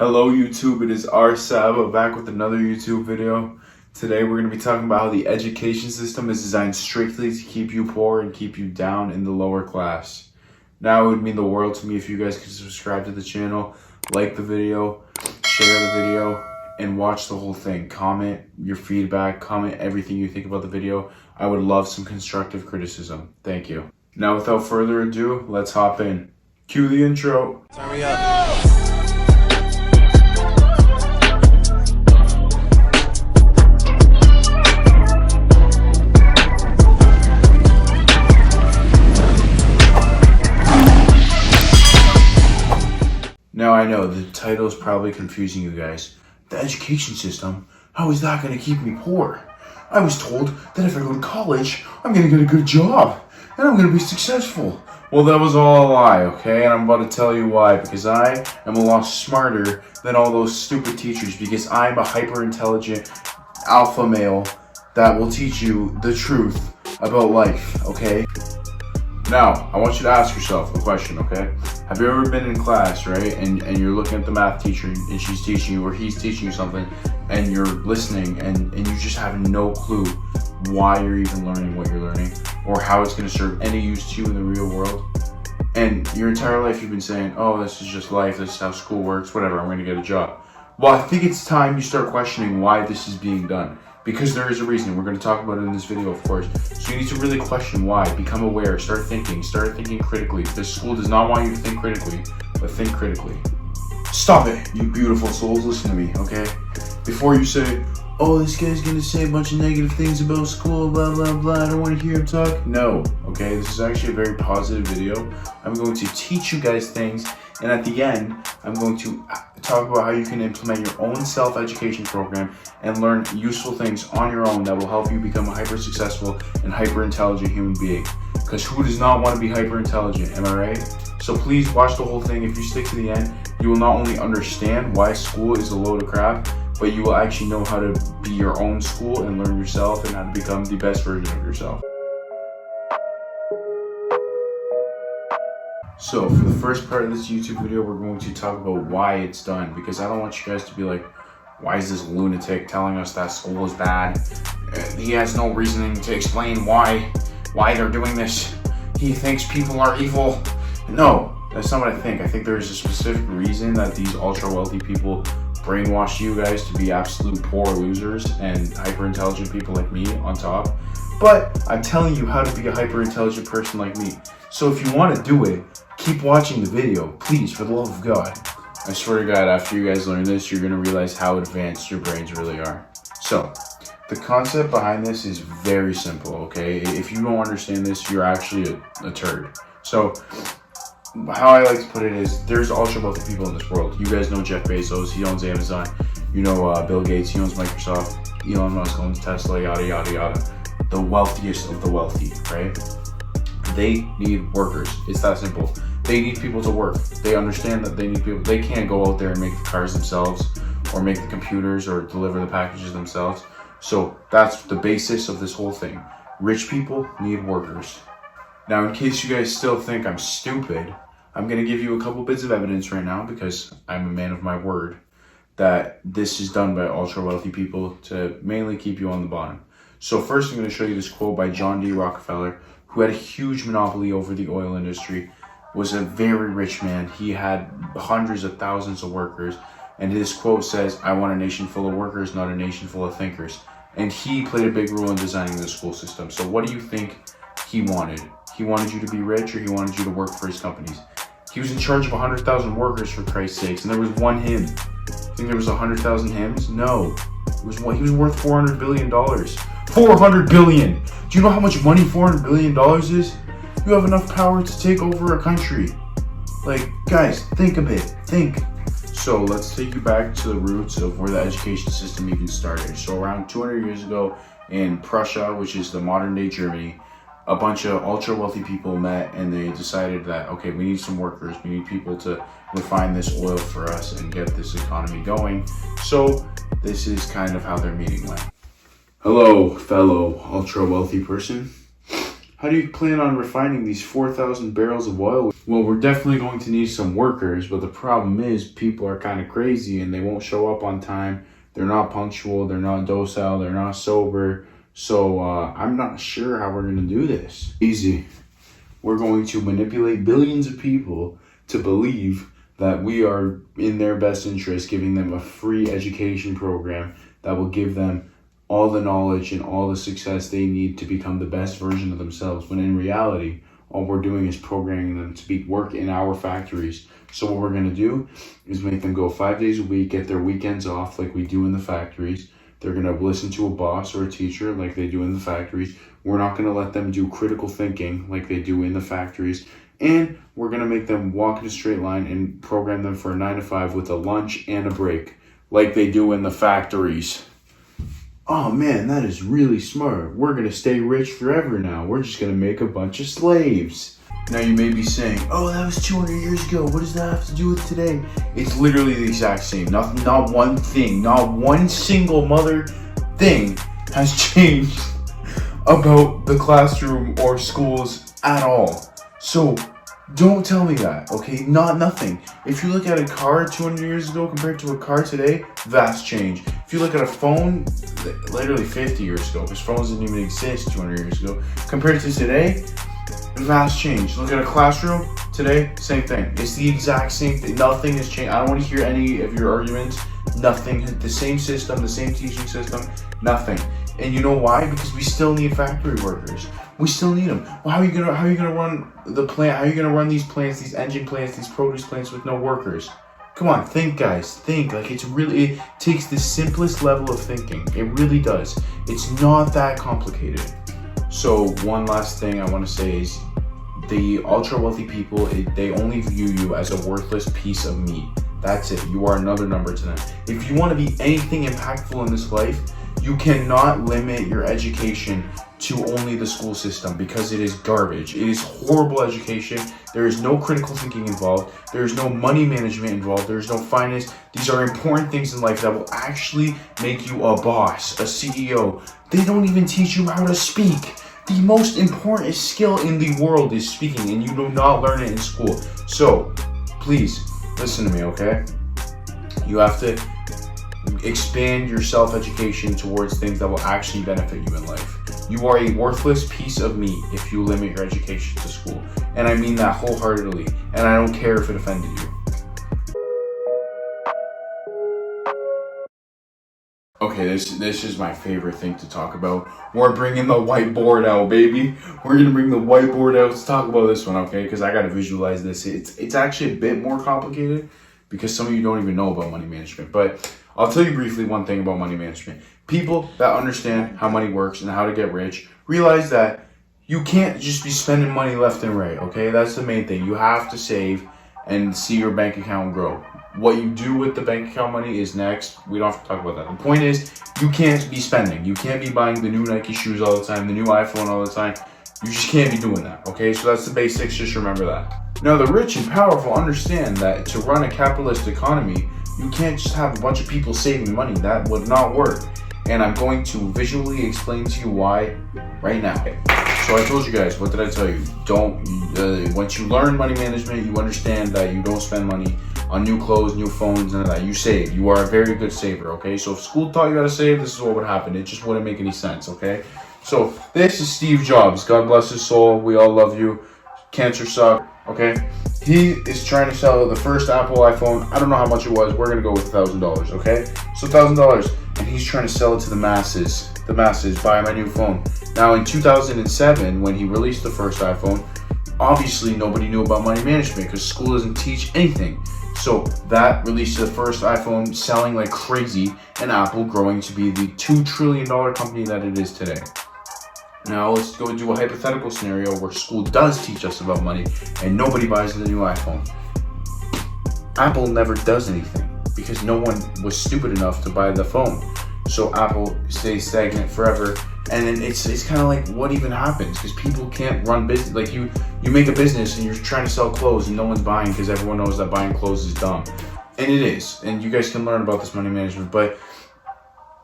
Hello YouTube, it is R Saba back with another YouTube video. Today we're going to be talking about how the education system is designed strictly to keep you poor and keep you down in the lower class. Now it would mean the world to me if you guys could subscribe to the channel, like the video, share the video, and watch the whole thing. Comment your feedback, comment everything you think about the video. I would love some constructive criticism. Thank you. Now without further ado, let's hop in. Cue the intro. Turn me up. Now I know the title is probably confusing you guys. The education system? How is that going to keep me poor? I was told that if I go to college, I'm going to get a good job and I'm going to be successful. Well, that was all a lie, okay? And I'm about to tell you why. Because I am a lot smarter than all those stupid teachers. Because I'm a hyper-intelligent alpha male that will teach you the truth about life, okay? Now, I want you to ask yourself a question, okay? Have you ever been in class, right? And you're looking at the math teacher and she's teaching you or he's teaching you something and you're listening and you just have no clue why you're even learning what you're learning or how it's going to serve any use to you in the real world. And your entire life you've been saying, oh, this is just life, this is how school works, whatever, I'm going to get a job. Well, I think it's time you start questioning why this is being done. Because there is a reason. We're going to talk about it in this video, of course. So you need to really question why. Become aware. Start thinking critically. Because school does not want you to think critically, but think critically. Stop it, you beautiful souls. Listen to me, okay? Before you say, oh, this guy's going to say a bunch of negative things about school, blah, blah, blah, I don't want to hear him talk. No, okay? This is actually a very positive video. I'm going to teach you guys things. And at the end, I'm going to talk about how you can implement your own self-education program and learn useful things on your own that will help you become a hyper-successful and hyper-intelligent human being. Because who does not want to be hyper-intelligent, am I right? So please watch the whole thing. If you stick to the end, you will not only understand why school is a load of crap, but you will actually know how to be your own school and learn yourself and how to become the best version of yourself. So for the first part of this YouTube video, we're going to talk about why it's done, because I don't want you guys to be like, why is this lunatic telling us that school is bad? He has no reasoning to explain why they're doing this. He thinks people are evil. No, that's not what I think. I think there is a specific reason that these ultra wealthy people brainwash you guys to be absolute poor losers and hyper intelligent people like me on top. But I'm telling you how to be a hyper intelligent person like me. So if you want to do it, keep watching the video, please, for the love of God. I swear to God, after you guys learn this, you're going to realize how advanced your brains really are. So, the concept behind this is very simple, okay? If you don't understand this, you're actually a turd. So, how I like to put it is, there's ultra wealthy people in this world. You guys know Jeff Bezos, he owns Amazon. You know Bill Gates, he owns Microsoft. Elon Musk owns Tesla, yada, yada, yada. The wealthiest of the wealthy, right? They need workers. It's that simple. They need people to work. They understand that they need people. They can't go out there and make the cars themselves or make the computers or deliver the packages themselves. So that's the basis of this whole thing. Rich people need workers. Now, in case you guys still think I'm stupid, I'm going to give you a couple bits of evidence right now because I'm a man of my word that this is done by ultra wealthy people to mainly keep you on the bottom. So first I'm going to show you this quote by John D. Rockefeller, who had a huge monopoly over the oil industry, was a very rich man. He had hundreds of thousands of workers. And his quote says, I want a nation full of workers, not a nation full of thinkers. And he played a big role in designing the school system. So what do you think he wanted? He wanted you to be rich or he wanted you to work for his companies? He was in charge of 100,000 workers, for Christ's sakes. And there was one hymn. You think there was 100,000 hymns? No. He was worth $400 billion. $400 billion! Do you know how much money $400 billion is? You have enough power to take over a country. Like, guys, think a bit. Think. So let's take you back to the roots of where the education system even started. So around 200 years ago in Prussia, which is the modern day Germany, a bunch of ultra wealthy people met and they decided that, okay, we need some workers. We need people to refine this oil for us and get this economy going. So this is kind of how their meeting went. Hello, fellow ultra wealthy person. How do you plan on refining these 4,000 barrels of oil? Well, we're definitely going to need some workers, but the problem is people are kind of crazy and they won't show up on time. They're not punctual, they're not docile, they're not sober. So I'm not sure how we're going to do this. Easy. We're going to manipulate billions of people to believe that we are in their best interest, giving them a free education program that will give them all the knowledge and all the success they need to become the best version of themselves, when in reality, all we're doing is programming them to work in our factories. So what we're going to do is make them go 5 days a week, get their weekends off like we do in the factories. They're going to listen to a boss or a teacher like they do in the factories. We're not going to let them do critical thinking like they do in the factories. And we're going to make them walk in a straight line and program them for a 9 to 5 with a lunch and a break like they do in the factories. Oh man, that is really smart. We're going to stay rich forever now. We're just going to make a bunch of slaves. Now you may be saying, oh, that was 200 years ago. What does that have to do with today? It's literally the exact same. Not one thing, not one single mother thing has changed about the classroom or schools at all. So don't tell me that, okay? Nothing. If you look at a car 200 years ago compared to a car today, vast change. If you look at a phone, literally 50 years ago, because phones didn't even exist 200 years ago, compared to today, vast change. Look at a classroom today, same thing. It's the exact same thing. Nothing has changed. I don't want to hear any of your arguments. Nothing. The same system, the same teaching system, nothing. And you know why? Because we still need factory workers. We still need them. Well, how are you gonna run the plant? How are you gonna run these plants, these engine plants, these produce plants with no workers? Come on, think, guys. Think. Like, it takes the simplest level of thinking. It really does. It's not that complicated. So one last thing I want to say is the ultra wealthy people, they only view you as a worthless piece of meat. That's it. You are another number to them. If you want to be anything impactful in this life, you cannot limit your education to only the school system, because it is garbage. It is horrible education. There is no critical thinking involved. There is no money management involved. There is no finance. These are important things in life that will actually make you a boss, a CEO. They don't even teach you how to speak. The most important skill in the world is speaking, and you do not learn it in school. So please listen to me, okay? You have to expand your self-education towards things that will actually benefit you in life. You are a worthless piece of meat if you limit your education to school. And I mean that wholeheartedly. And I don't care if it offended you. Okay, this is my favorite thing to talk about. We're bringing the whiteboard out, baby. We're gonna bring the whiteboard out. Let's talk about this one, okay? Because I gotta visualize this. It's actually a bit more complicated because some of you don't even know about money management. But I'll tell you briefly one thing about money management. People that understand how money works and how to get rich realize that you can't just be spending money left and right, okay? That's the main thing. You have to save and see your bank account grow. What you do with the bank account money is next. We don't have to talk about that. The point is, you can't be spending. You can't be buying the new Nike shoes all the time, the new iPhone all the time. You just can't be doing that, okay? So that's the basics. Just remember that. Now, the rich and powerful understand that to run a capitalist economy, you can't just have a bunch of people saving money. That would not work. And I'm going to visually explain to you why right now. So I told you guys, what did I tell you? Once you learn money management, you understand that you don't spend money on new clothes, new phones, none of that. You save. You are a very good saver, okay? So if school taught you how to save, this is what would happen. It just wouldn't make any sense, okay? So this is Steve Jobs. God bless his soul. We all love you. Cancer sucks, okay? He is trying to sell the first Apple iPhone. I don't know how much it was. We're going to go with $1,000, okay? So $1,000. And he's trying to sell it to the masses. The masses, buy my new phone. Now in 2007, when he released the first iPhone, obviously nobody knew about money management because school doesn't teach anything. So that released the first iPhone selling like crazy, and Apple growing to be the $2 trillion company that it is today. Now let's go do a hypothetical scenario where school does teach us about money and nobody buys the new iPhone. Apple never does anything because no one was stupid enough to buy the phone. So Apple stays stagnant forever. And then it's kind of like, what even happens? Because people can't run business. Like you make a business and you're trying to sell clothes and no one's buying because everyone knows that buying clothes is dumb. And it is. And you guys can learn about this money management. But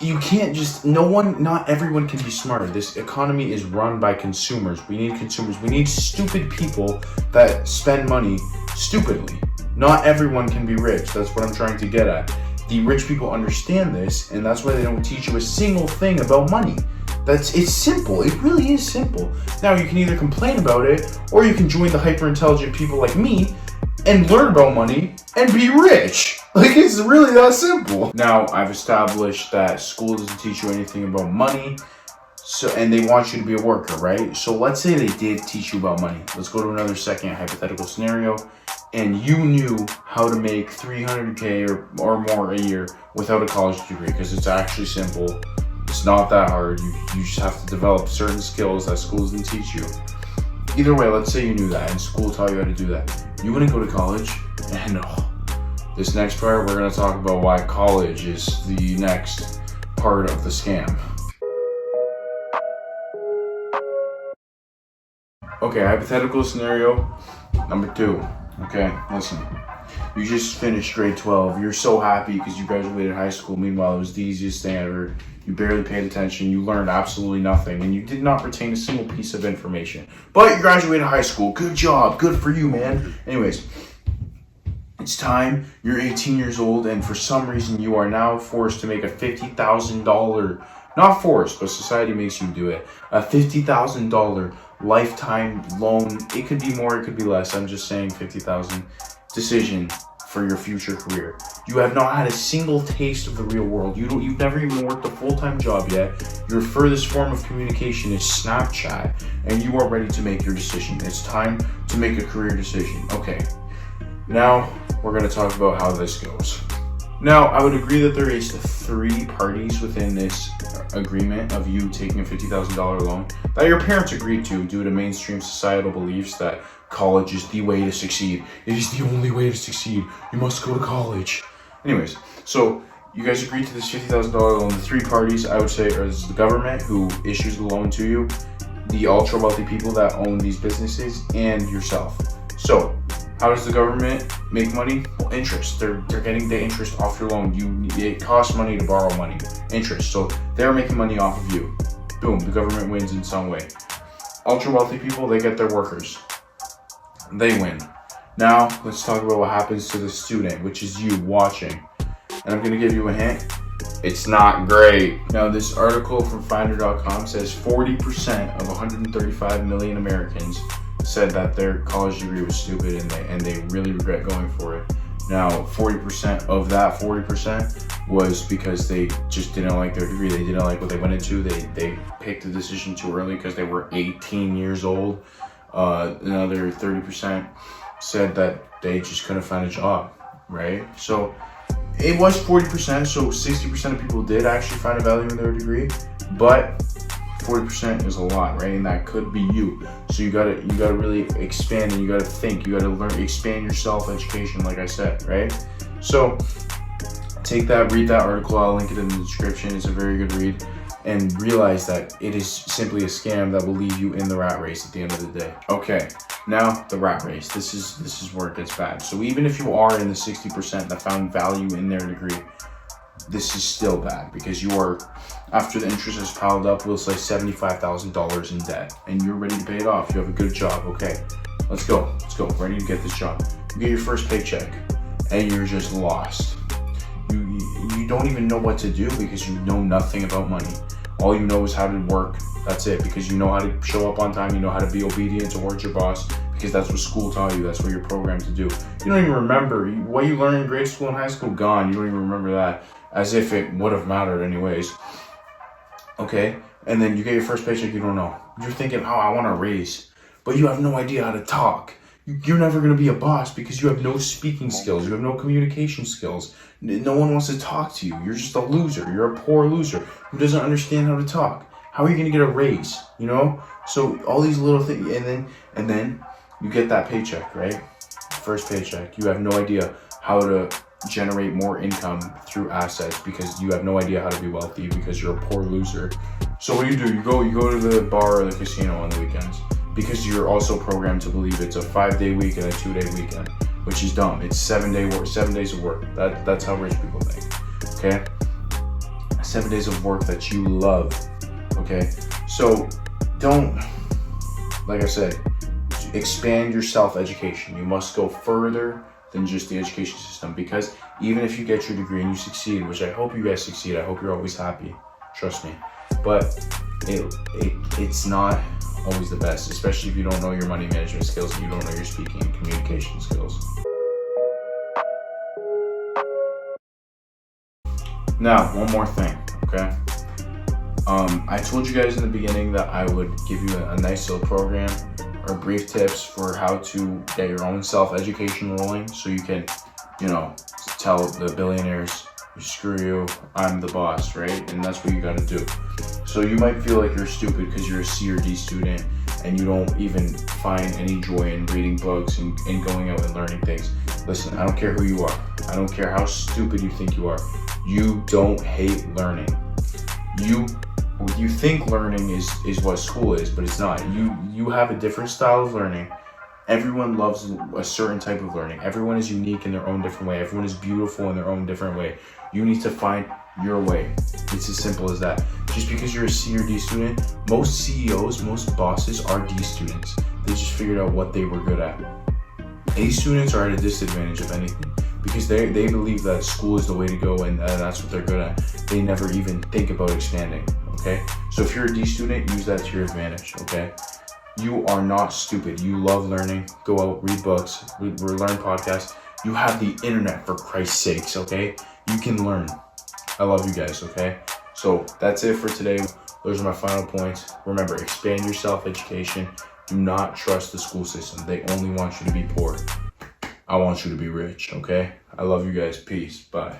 You can't just, not everyone can be smarter. This economy is run by consumers. We need consumers. We need stupid people that spend money stupidly. Not everyone can be rich. That's what I'm trying to get at. The rich people understand this, and that's why they don't teach you a single thing about money. It's simple. It really is simple. Now, you can either complain about it, or you can join the hyper-intelligent people like me and learn about money and be rich. Like, it's really that simple. Now, I've established that school doesn't teach you anything about money, and they want you to be a worker, right? So let's say they did teach you about money. Let's go to another second hypothetical scenario, and you knew how to make $300K or more a year without a college degree, because it's actually simple. It's not that hard. You just have to develop certain skills that schools didn't teach you. Either way, let's say you knew that and school taught you how to do that. You wouldn't go to college, and this next part, we're going to talk about why college is the next part of the scam. Okay, hypothetical scenario number 2. Okay, listen. You just finished grade 12. You're so happy because you graduated high school. Meanwhile, it was the easiest thing ever. You barely paid attention. You learned absolutely nothing. And you did not retain a single piece of information. But you graduated high school. Good job. Good for you, man. Anyways, it's time. You're 18 years old. And for some reason, you are now forced to make a $50,000, not forced, but society makes you do it, a $50,000 lifetime loan. It could be more, it could be less. I'm just saying 50,000 decision for your future career. You have not had a single taste of the real world. You've never even worked a full-time job yet. Your furthest form of communication is Snapchat, and you are ready to make your decision. It's time to make a career decision. Okay, now we're going to talk about how this goes. Now, I would agree that there is 3 parties within this agreement of you taking a $50,000 loan that your parents agreed to due to mainstream societal beliefs that college is the way to succeed. It is the only way to succeed. You must go to college. Anyways, so you guys agreed to this $50,000 loan. The 3 parties, I would say, are the government who issues the loan to you, the ultra wealthy people that own these businesses, and yourself. So, how does the government make money? Well, interest. They're getting the interest off your loan. It costs money to borrow money. Interest. So they're making money off of you. Boom, the government wins in some way. Ultra wealthy people, they get their workers. They win. Now, let's talk about what happens to the student, which is you watching. And I'm going to give you a hint. It's not great. Now, this article from Finder.com says 40% of 135 million Americans said that their college degree was stupid and they really regret going for it. Now, 40% of that 40% was because they just didn't like their degree. They didn't like what they went into. They picked the decision too early because they were 18 years old. Another 30% said that they just couldn't find a job, right? So it was 40%, so 60% of people did actually find a value in their degree, but 40% is a lot, right? And that could be you. So you gotta really expand, and you gotta think, you gotta learn, expand your self-education, like I said, right? So take that, read that article, I'll link it in the description. It's a very good read, and realize that it is simply a scam that will leave you in the rat race at the end of the day. Okay, now the rat race. This is where it gets bad. So even if you are in the 60% that found value in their degree, this is still bad, because you are, after the interest has piled up, we'll say $75,000 in debt, and you're ready to pay it off. You have a good job. Okay, let's go, ready to get this job. You get your first paycheck, and you're just lost. You don't even know what to do because you know nothing about money. All you know is how to work. That's it, because you know how to show up on time. You know how to be obedient towards your boss, because that's what school taught you. That's what you're programmed to do. You don't even remember what you learned in grade school and high school. Gone. You don't even remember that, as if it would have mattered anyways. Okay, and then you get your first paycheck. You don't know. You're thinking, oh, I want a raise, but you have no idea how to talk. You're never going to be a boss because you have no speaking skills. You have no communication skills. No one wants to talk to you. You're just a loser. You're a poor loser who doesn't understand how to talk. How are you going to get a raise? You know? So all these little things, and then you get that paycheck, right? First paycheck. You have no idea how to generate more income through assets because you have no idea how to be wealthy because you're a poor loser. So what do? You go to the bar or the casino on the weekends, because you're also programmed to believe it's a 5-day week and a 2-day weekend, which is dumb. It's 7 days of work. That's how rich people think. Okay? 7 days of work that you love, okay? So don't, like I said, expand your self-education. You must go further than just the education system, because even if you get your degree and you succeed, which I hope you guys succeed, I hope you're always happy, trust me, but it's not always the best, especially if you don't know your money management skills and you don't know your speaking and communication skills. Now, one more thing, okay? I told you guys in the beginning that I would give you a nice little program or brief tips for how to get your own self-education rolling, so you can, tell the billionaires, screw you, I'm the boss, right? And that's what you gotta do. So you might feel like you're stupid because you're a C or D student and you don't even find any joy in reading books and going out and learning things. Listen, I don't care who you are. I don't care how stupid you think you are. You don't hate learning. You think learning is what school is, but it's not. You have a different style of learning. Everyone loves a certain type of learning. Everyone is unique in their own different way. Everyone is beautiful in their own different way. You need to find your way. It's as simple as that. Just because you're a C or D student, most CEOs, most bosses are D students. They just figured out what they were good at. A students are at a disadvantage, if anything, because they believe that school is the way to go and that's what they're good at. They never even think about expanding, okay? So if you're a D student, use that to your advantage, okay? You are not stupid. You love learning. Go out, read books, learn podcasts. You have the internet, for Christ's sakes, okay? You can learn. I love you guys, okay? So that's it for today. Those are my final points. Remember, expand your self-education. Do not trust the school system. They only want you to be poor. I want you to be rich, okay? I love you guys. Peace. Bye.